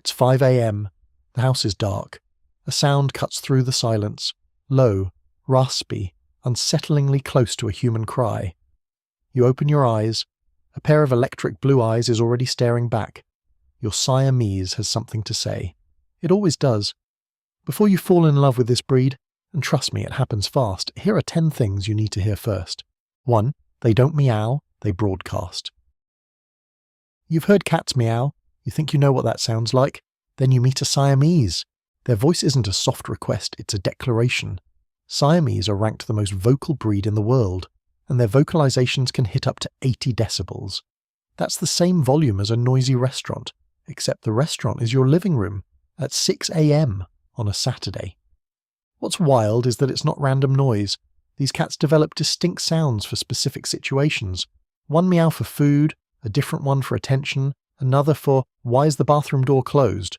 It's 5 a.m. The house is dark. A sound cuts through the silence, low, raspy, unsettlingly close to a human cry. You open your eyes. A pair of electric blue eyes is already staring back. Your Siamese has something to say. It always does. Before you fall in love with this breed, and trust me, it happens fast, here are 10 things you need to hear first. 1. They don't meow, they broadcast. You've heard cats meow. You think you know what that sounds like. Then you meet a Siamese. Their voice isn't a soft request, it's a declaration. Siamese are ranked the most vocal breed in the world, and their vocalizations can hit up to 80 decibels. That's the same volume as a noisy restaurant, except the restaurant is your living room at 6 a.m. on a Saturday. What's wild is that it's not random noise. These cats develop distinct sounds for specific situations. One meow for food, a different one for attention, another for "why is the bathroom door closed?"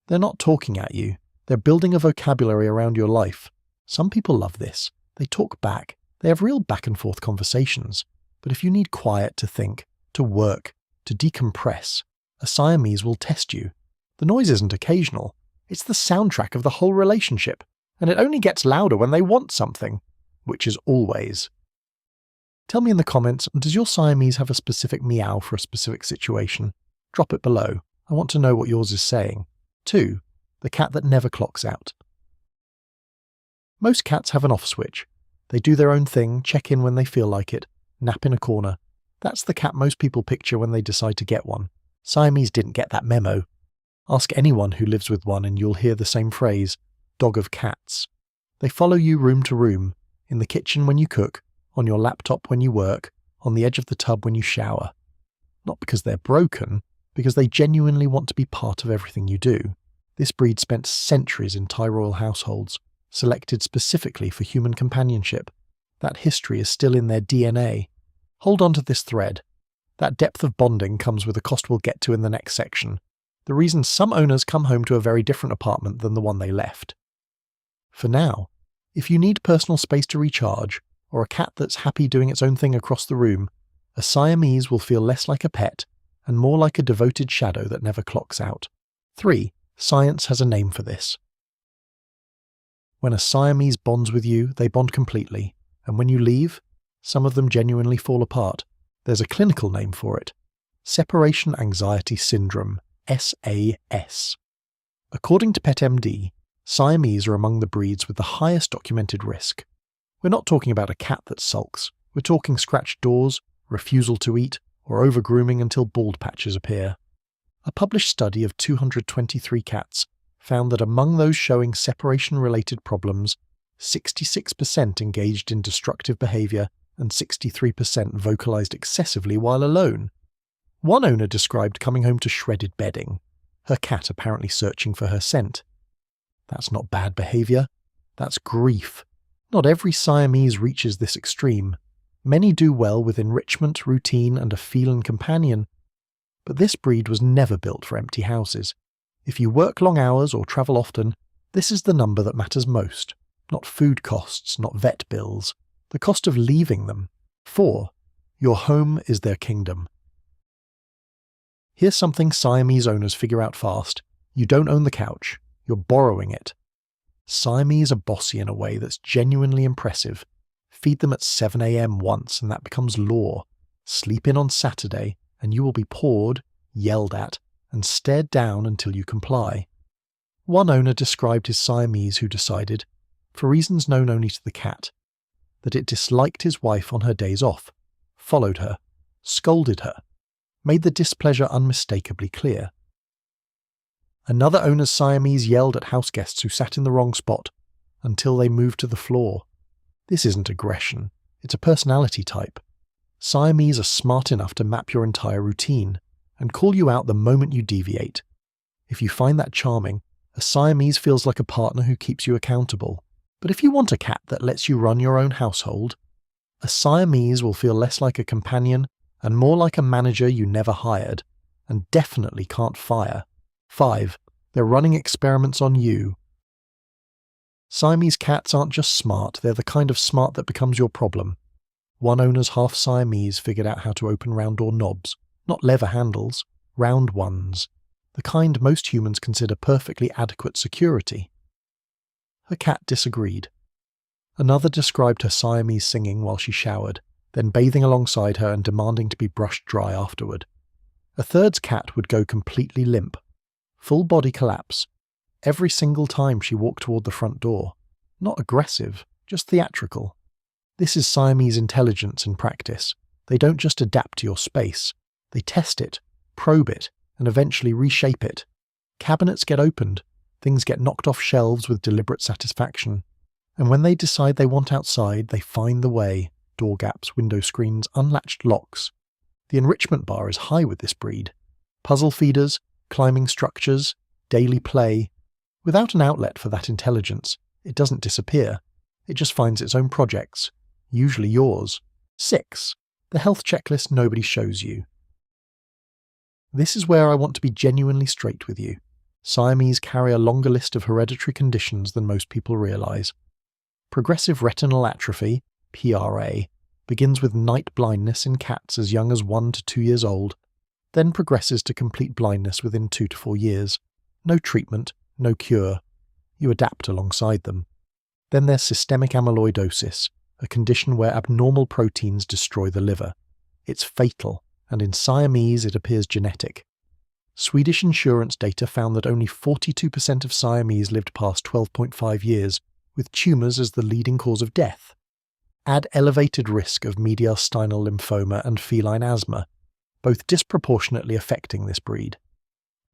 They're not talking at you. They're building a vocabulary around your life. Some people love this. They talk back. They have real back and forth conversations. But if you need quiet to think, to work, to decompress, a Siamese will test you. The noise isn't occasional. It's the soundtrack of the whole relationship. And it only gets louder when they want something, which is always. Tell me in the comments, does your Siamese have a specific meow for a specific situation? Drop it below. I want to know what yours is saying. 2. The cat that never clocks out. Most cats have an off switch. They do their own thing, check in when they feel like it, nap in a corner. That's the cat most people picture when they decide to get one. Siamese didn't get that memo. Ask anyone who lives with one and you'll hear the same phrase, dog of cats. They follow you room to room, in the kitchen when you cook, on your laptop when you work, on the edge of the tub when you shower. Not because they're broken, because they genuinely want to be part of everything you do. This breed spent centuries in Thai royal households, selected specifically for human companionship. That history is still in their DNA. Hold on to this thread. That depth of bonding comes with a cost we'll get to in the next section. The reason some owners come home to a very different apartment than the one they left. For now, if you need personal space to recharge, or a cat that's happy doing its own thing across the room, a Siamese will feel less like a pet and more like a devoted shadow that never clocks out. 3. Science has a name for this. When a Siamese bonds with you, they bond completely, and when you leave, some of them genuinely fall apart. There's a clinical name for it. Separation Anxiety Syndrome, SAS. According to PetMD, Siamese are among the breeds with the highest documented risk. We're not talking about a cat that sulks. We're talking scratched doors, refusal to eat, or over-grooming until bald patches appear. A published study of 223 cats found that among those showing separation-related problems, 66% engaged in destructive behavior and 63% vocalized excessively while alone. One owner described coming home to shredded bedding, her cat apparently searching for her scent. That's not bad behavior. That's grief. Not every Siamese reaches this extreme. Many do well with enrichment, routine, and a feline companion. But this breed was never built for empty houses. If you work long hours or travel often, this is the number that matters most. Not food costs, not vet bills. The cost of leaving them. 4. Your home is their kingdom. Here's something Siamese owners figure out fast. You don't own the couch. You're borrowing it. Siamese are bossy in a way that's genuinely impressive. Feed them at 7 a.m. once and that becomes law. Sleep in on Saturday and you will be pawed, yelled at, and stared down until you comply. One owner described his Siamese who decided, for reasons known only to the cat, that it disliked his wife on her days off, followed her, scolded her, made the displeasure unmistakably clear. Another owner's Siamese yelled at houseguests who sat in the wrong spot until they moved to the floor. This isn't aggression, it's a personality type. Siamese are smart enough to map your entire routine and call you out the moment you deviate. If you find that charming, a Siamese feels like a partner who keeps you accountable. But if you want a cat that lets you run your own household, a Siamese will feel less like a companion and more like a manager you never hired and definitely can't fire. 5. They're running experiments on you. Siamese cats aren't just smart, they're the kind of smart that becomes your problem. One owner's half Siamese figured out how to open round door knobs, not lever handles, round ones. the kind most humans consider perfectly adequate security. Her cat disagreed. Another described her Siamese singing while she showered, then bathing alongside her and demanding to be brushed dry afterward. A third's cat would go completely limp. Full body collapse. Every single time she walked toward the front door. Not aggressive, just theatrical. This is Siamese intelligence in practice. They don't just adapt to your space. They test it, probe it, and eventually reshape it. Cabinets get opened. Things get knocked off shelves with deliberate satisfaction. And when they decide they want outside, they find the way. Door gaps, window screens, unlatched locks. The enrichment bar is high with this breed. Puzzle feeders, climbing structures, daily play. Without an outlet for that intelligence, it doesn't disappear. It just finds its own projects, usually yours. 6. The health checklist nobody shows you. This is where I want to be genuinely straight with you. Siamese carry a longer list of hereditary conditions than most people realize. Progressive retinal atrophy, PRA, begins with night blindness in cats as young as 1 to 2 years old, then progresses to complete blindness within 2 to 4 years. No treatment, no cure. You adapt alongside them. Then there's systemic amyloidosis, a condition where abnormal proteins destroy the liver. It's fatal, and in Siamese it appears genetic. Swedish insurance data found that only 42% of Siamese lived past 12.5 years, with tumours as the leading cause of death. Add elevated risk of mediastinal lymphoma and feline asthma, both disproportionately affecting this breed.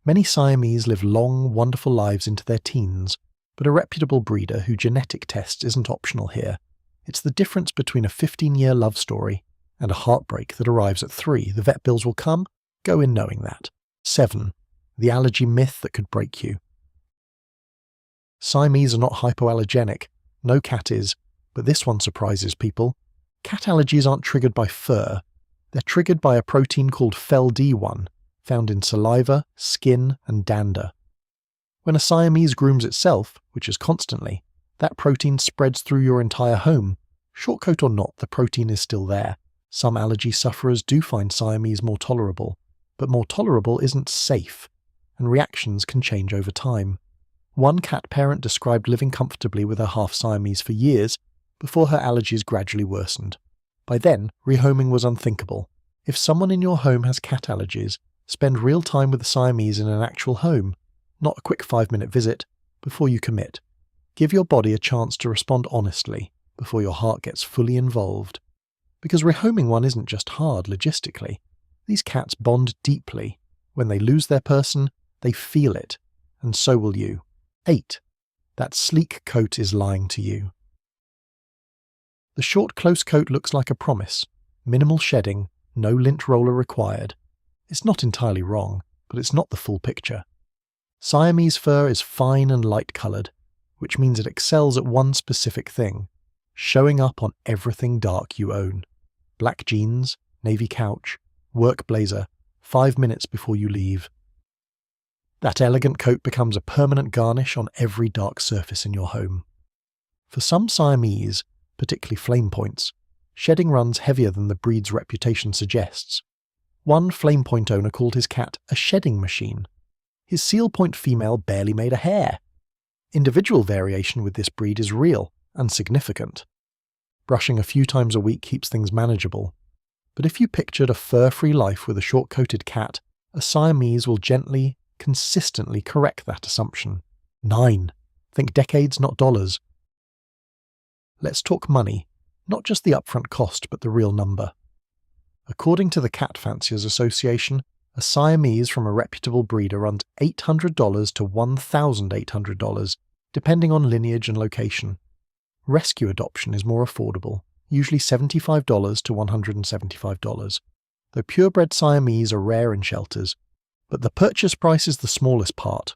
Many Siamese live long, wonderful lives into their teens, but a reputable breeder who genetic tests isn't optional here. It's the difference between a 15-year love story and a heartbreak that arrives at 3. The vet bills will come. Go in knowing that. 7. The allergy myth that could break you. Siamese are not hypoallergenic. No cat is, but this one surprises people. Cat allergies aren't triggered by fur. They're triggered by a protein called FeLD1, found in saliva, skin, and dander. When a Siamese grooms itself, which is constantly, that protein spreads through your entire home. Short coat or not, the protein is still there. Some allergy sufferers do find Siamese more tolerable, but more tolerable isn't safe, and reactions can change over time. One cat parent described living comfortably with her half-Siamese for years before her allergies gradually worsened. By then, rehoming was unthinkable. If someone in your home has cat allergies, spend real time with the Siamese in an actual home, not a quick 5-minute visit, before you commit. Give your body a chance to respond honestly before your heart gets fully involved. Because rehoming one isn't just hard logistically. These cats bond deeply. When they lose their person, they feel it, and so will you. 8. That sleek coat is lying to you. The short, close coat looks like a promise. Minimal shedding, no lint roller required. It's not entirely wrong, but it's not the full picture. Siamese fur is fine and light-coloured, which means it excels at one specific thing, showing up on everything dark you own. Black jeans, navy couch, work blazer, 5 minutes before you leave. That elegant coat becomes a permanent garnish on every dark surface in your home. For some Siamese, particularly flame points, shedding runs heavier than the breed's reputation suggests. One flame point owner called his cat a shedding machine. His seal point female barely made a hair. Individual variation with this breed is real and significant. Brushing a few times a week keeps things manageable. But if you pictured a fur-free life with a short-coated cat, a Siamese will gently, consistently correct that assumption. 9. Think decades, not dollars. Let's talk money, not just the upfront cost, but the real number. According to the Cat Fanciers Association, a Siamese from a reputable breeder runs $800 to $1,800, depending on lineage and location. Rescue adoption is more affordable, usually $75 to $175, though purebred Siamese are rare in shelters. But the purchase price is the smallest part.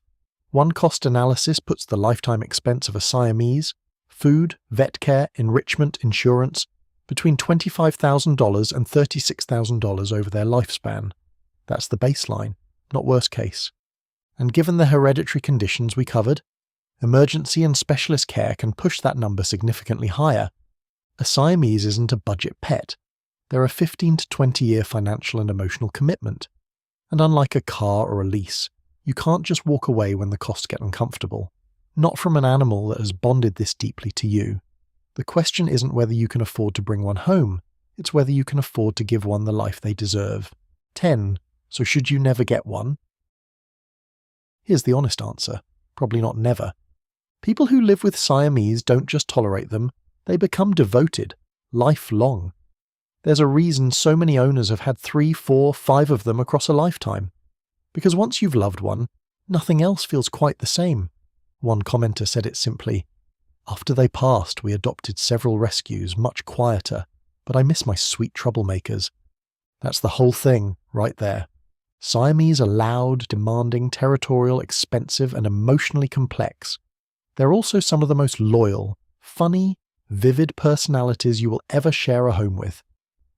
One cost analysis puts the lifetime expense of a Siamese, food, vet care, enrichment, insurance, between $25,000 and $36,000 over their lifespan. That's the baseline, not worst case. And given the hereditary conditions we covered, emergency and specialist care can push that number significantly higher. A Siamese isn't a budget pet. They're a 15 to 20-year financial and emotional commitment. And unlike a car or a lease, You can't just walk away when the costs get uncomfortable. Not from an animal that has bonded this deeply to you. The question isn't whether you can afford to bring one home, it's whether you can afford to give one the life they deserve. 10. So should you never get one? Here's the honest answer. Probably not never. People who live with Siamese don't just tolerate them, they become devoted, lifelong. There's a reason so many owners have had 3, 4, 5 of them across a lifetime. Because once you've loved one, nothing else feels quite the same. One commenter said it simply, "After they passed, we adopted several rescues, much quieter, but I miss my sweet troublemakers." That's the whole thing, right there. Siamese are loud, demanding, territorial, expensive, and emotionally complex. They're also some of the most loyal, funny, vivid personalities you will ever share a home with.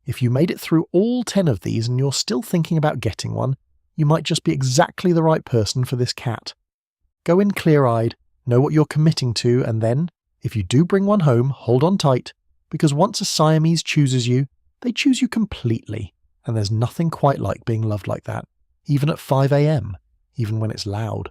If you made it through all 10 of these and you're still thinking about getting one, you might just be exactly the right person for this cat. Go in clear-eyed, know what you're committing to, and then, if you do bring one home, hold on tight, because once a Siamese chooses you, they choose you completely, and there's nothing quite like being loved like that, even at 5 a.m., even when it's loud.